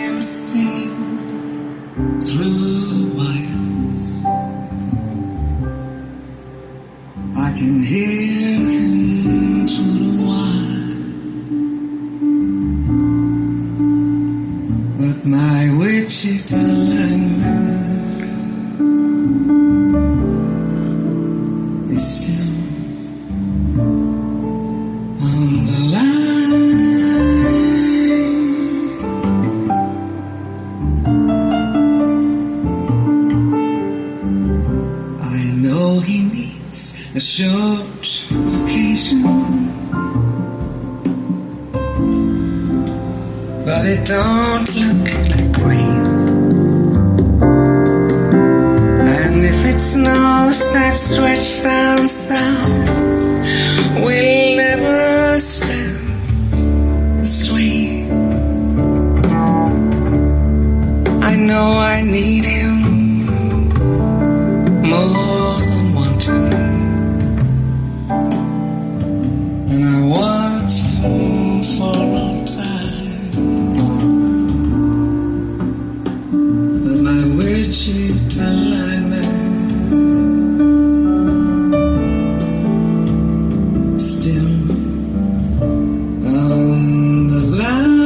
I'm singing through my eyes. I can hear him through the wire, but my Wichita lineman is still on the line. He needs a short vacation, but it don't look like rain. And if it snows that stretch down south, we'll never stand the strain. I know I need him more than wanting, and I want him for all time. But my Wichita lineman still on the line.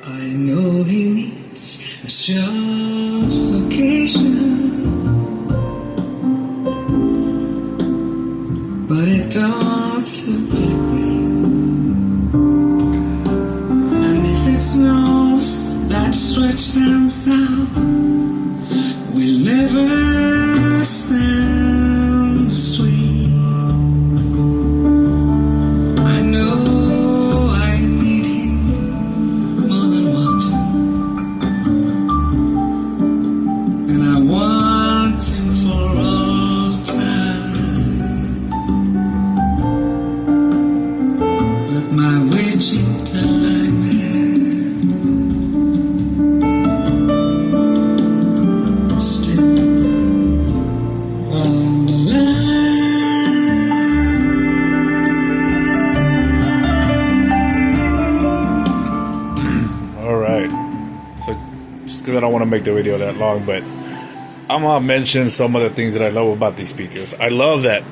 I know he needs a short vacation, but it don't look like rain. And if it snows that stretch down south, we'll never stand the strain. I know I need him more than wanting, and I want him for all time. But my Wichita lineman still on the All right. So just because I don't want to make the video that long, but I'm going to mention some of the things that I love about these speakers. I love that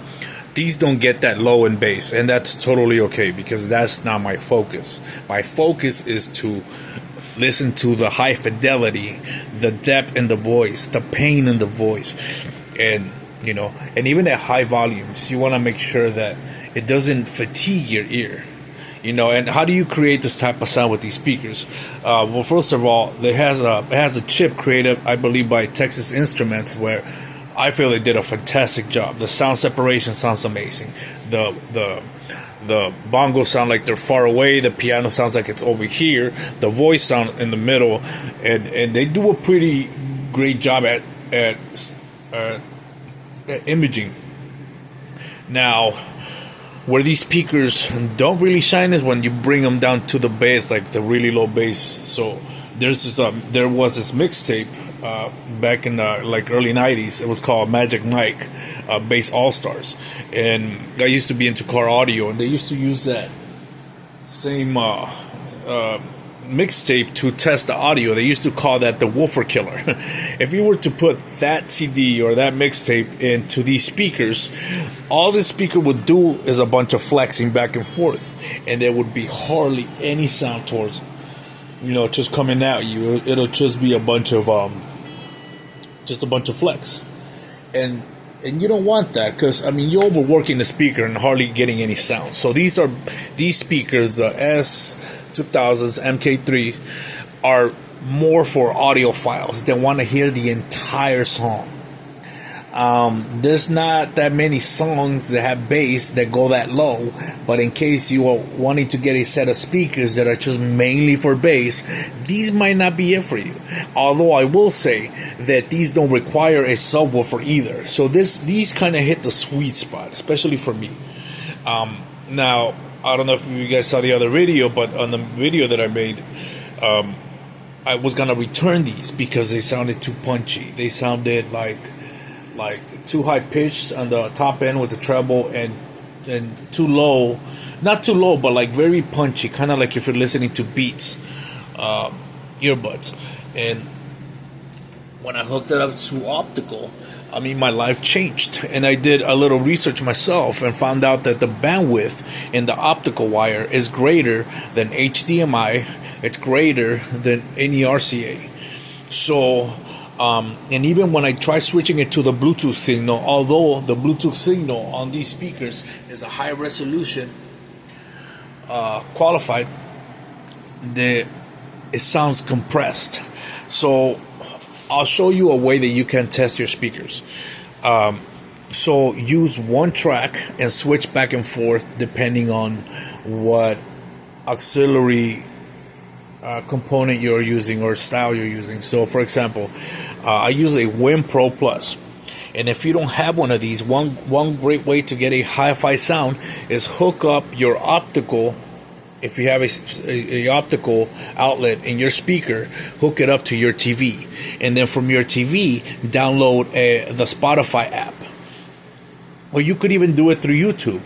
these don't get that low in bass, and that's totally okay because that's not my focus. My focus is to listen to the high fidelity, the depth in the voice, the pain in the voice, and and even at high volumes, you want to make sure that it doesn't fatigue your ear. And how do you create this type of sound with these speakers? Well, first of all, it has a chip created, I believe, by Texas Instruments, where I feel they did a fantastic job. The sound separation sounds amazing. The bongos sound like they're far away. The piano sounds like it's over here. The voice sound in the middle, and they do a pretty great job at imaging. Now, where these speakers don't really shine is when you bring them down to the bass, like the really low bass. So there was this mixtape back in the early 90s. It was called Magic Mike Bass All Stars, and I used to be into car audio, and they used to use that same mixtape to test the audio. They used to call that the woofer killer. If you were to put that CD or that mixtape into these speakers, all this speaker would do is a bunch of flexing back and forth, and there would be hardly any sound towards just coming at you. It'll just be a bunch of flex, and you don't want that, because you're overworking the speaker and hardly getting any sound. So these speakers, the s2000s mkiii, are more for audiophiles. They want to hear the entire song. There's not that many songs that have bass that go that low, but in case you are wanting to get a set of speakers that are just mainly for bass, these might not be it for you. Although I will say that these don't require a subwoofer either, so these kind of hit the sweet spot, especially for me. Now, I don't know if you guys saw the other video, but on the video that I made, I was gonna return these because they sounded too punchy. They sounded like too high pitched on the top end with the treble, and too low, not too low, but like very punchy, kind of like if you're listening to Beats earbuds. And when I hooked it up to optical, I mean, my life changed, and I did a little research myself and found out that the bandwidth in the optical wire is greater than HDMI. It's greater than any RCA. So, and even when I try switching it to the Bluetooth signal, although the Bluetooth signal on these speakers is a high resolution qualified, it sounds compressed. So I'll show you a way that you can test your speakers. So use one track and switch back and forth depending on what auxiliary component you're using or style you're using. So for example, I use a Win Pro Plus, and if you don't have one of these, one great way to get a hi-fi sound is hook up your optical. If you have a optical outlet in your speaker, hook it up to your TV, and then from your TV download the Spotify app, or you could even do it through YouTube.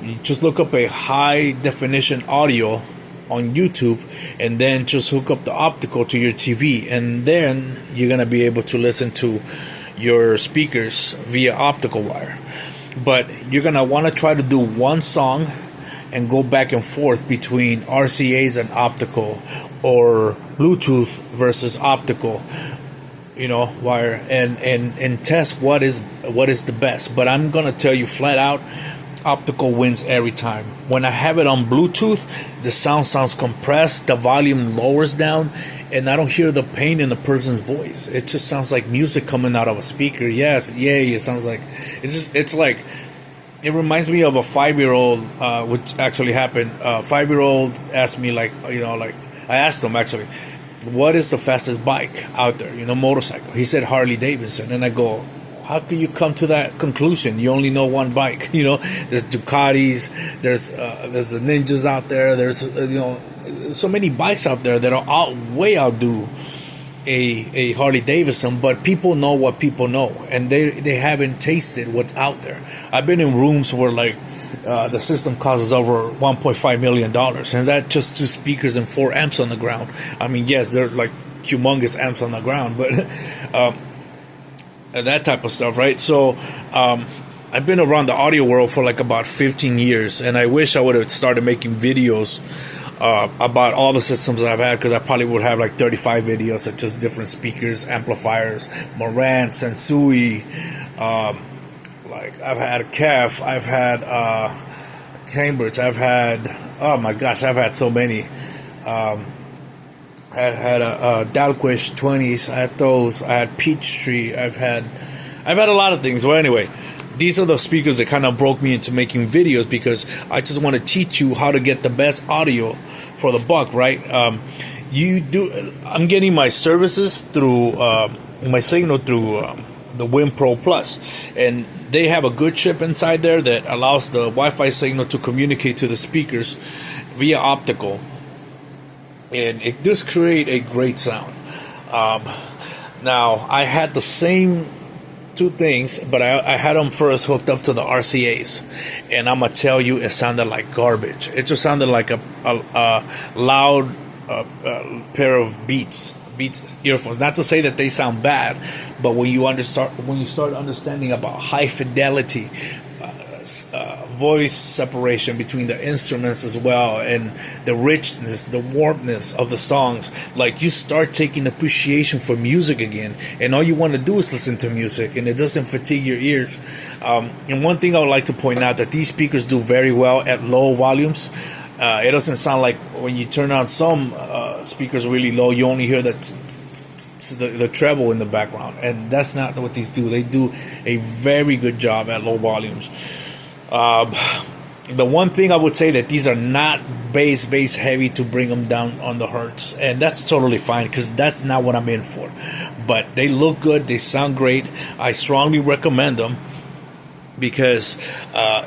You just look up a high definition audio on YouTube, and then just hook up the optical to your TV, and then you're gonna be able to listen to your speakers via optical wire. But you're gonna want to try to do one song and go back and forth between RCAs and optical, or Bluetooth versus optical, wire, and test what is the best. But I'm gonna tell you flat out, optical wins every time. When I have it on Bluetooth, the sound sounds compressed, the volume lowers down, and I don't hear the pain in the person's voice. It just sounds like music coming out of a speaker. Yes, yay! It sounds like it's like, it reminds me of a 5-year-old, which actually happened. 5-year-old asked me, I asked him actually, what is the fastest bike out there? Motorcycle. He said Harley Davidson, and I go, how can you come to that conclusion? You only know one bike. There's Ducatis, there's the Ninjas out there. There's so many bikes out there that are way outdo a Harley Davidson, but people know what people know, and they haven't tasted what's out there. I've been in rooms where the system costs over $1.5 million, and that just 2 speakers and 4 amps on the ground. I mean, yes, they're like humongous amps on the ground, but that type of stuff, right? So I've been around the audio world for about 15 years, and I wish I would have started making videos about all the systems I've had, because I probably would have 35 videos of just different speakers, amplifiers, Marantz, Sensui. I've had a KEF, I've had Cambridge, I've had, oh my gosh, I've had so many. I had a Dalquish 20s. I had those. I had Peachtree. I've had a lot of things. Well, anyway, these are the speakers that kind of broke me into making videos, because I just want to teach you how to get the best audio for the buck, right? I'm getting my services through my signal through the Win Pro Plus, and they have a good chip inside there that allows the Wi-Fi signal to communicate to the speakers via optical. And it does create a great sound. Now, I had the same 2 things, but I had them first hooked up to the RCAs. And I'm going to tell you, it sounded like garbage. It just sounded like a loud pair of Beats earphones. Not to say that they sound bad, but when you start understanding about high fidelity, voice separation between the instruments as well, and the richness, the warmness of the songs, you start taking appreciation for music again, and all you want to do is listen to music, and it doesn't fatigue your ears. And one thing I would like to point out, that these speakers do very well at low volumes. It doesn't sound like when you turn on some speakers really low, you only hear that the treble in the background, and that's not what these do. They do a very good job at low volumes. The one thing I would say that these are not bass heavy to bring them down on the hertz, and that's totally fine because that's not what I'm in for. But they look good, they sound great. I strongly recommend them because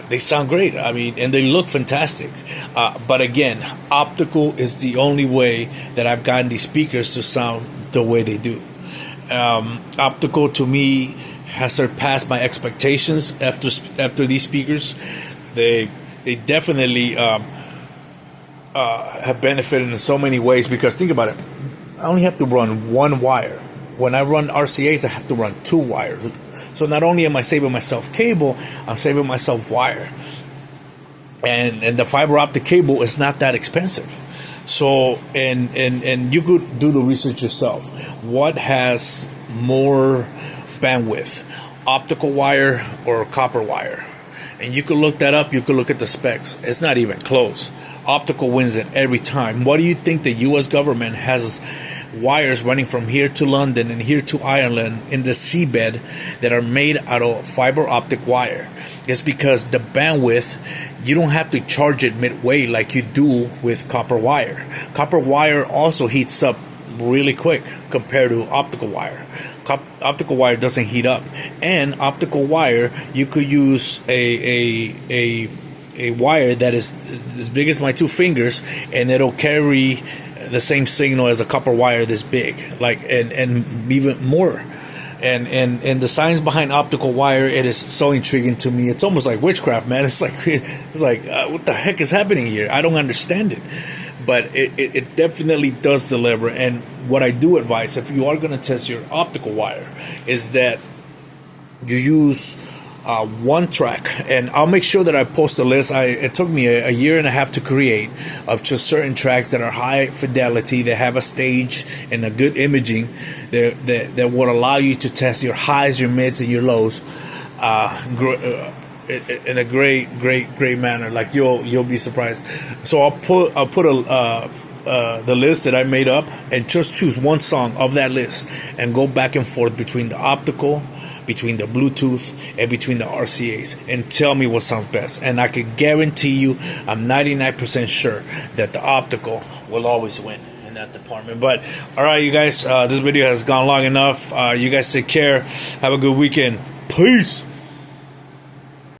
they sound great. I mean, and they look fantastic. But again, optical is the only way that I've gotten these speakers to sound the way they do. Optical to me has surpassed my expectations after these speakers. They definitely have benefited in so many ways because think about it. I only have to run one wire. When I run RCAs, I have to run 2 wires. So not only am I saving myself cable, I'm saving myself wire. And the fiber optic cable is not that expensive. So and you could do the research yourself. What has more bandwidth, optical wire or copper wire? And you could look that up. You could look at the specs. It's not even close. Optical wins it every time. What do you think the U.S. government has wires running from here to London and here to Ireland in the seabed that are made out of fiber optic wire? It's because the bandwidth, you don't have to charge it midway like you do with copper wire. Copper wire also heats up really quick compared to optical wire. Optical wire doesn't heat up, and optical wire you could use a wire that is as big as my 2 fingers, and it'll carry the same signal as a copper wire this big, like and even more. And the science behind optical wire, it is so intriguing to me. It's almost like witchcraft, man. It's like what the heck is happening here? I don't understand it. But it definitely does deliver. And what I do advise, if you are going to test your optical wire, is that you use 1 track. And I'll make sure that I post a list. It took me a year and a half to create of just certain tracks that are high fidelity, that have a stage and a good imaging that would allow you to test your highs, your mids, and your lows in a great manner. Like you'll be surprised. So I'll put the list that I made up and just choose 1 song of that list and go back and forth between the optical, between the Bluetooth, and between the RCAs, and tell me what sounds best. And I can guarantee you, I'm 99% sure that the optical will always win in that department. But all right, you guys, this video has gone long enough. You guys take care. Have a good weekend. Peace.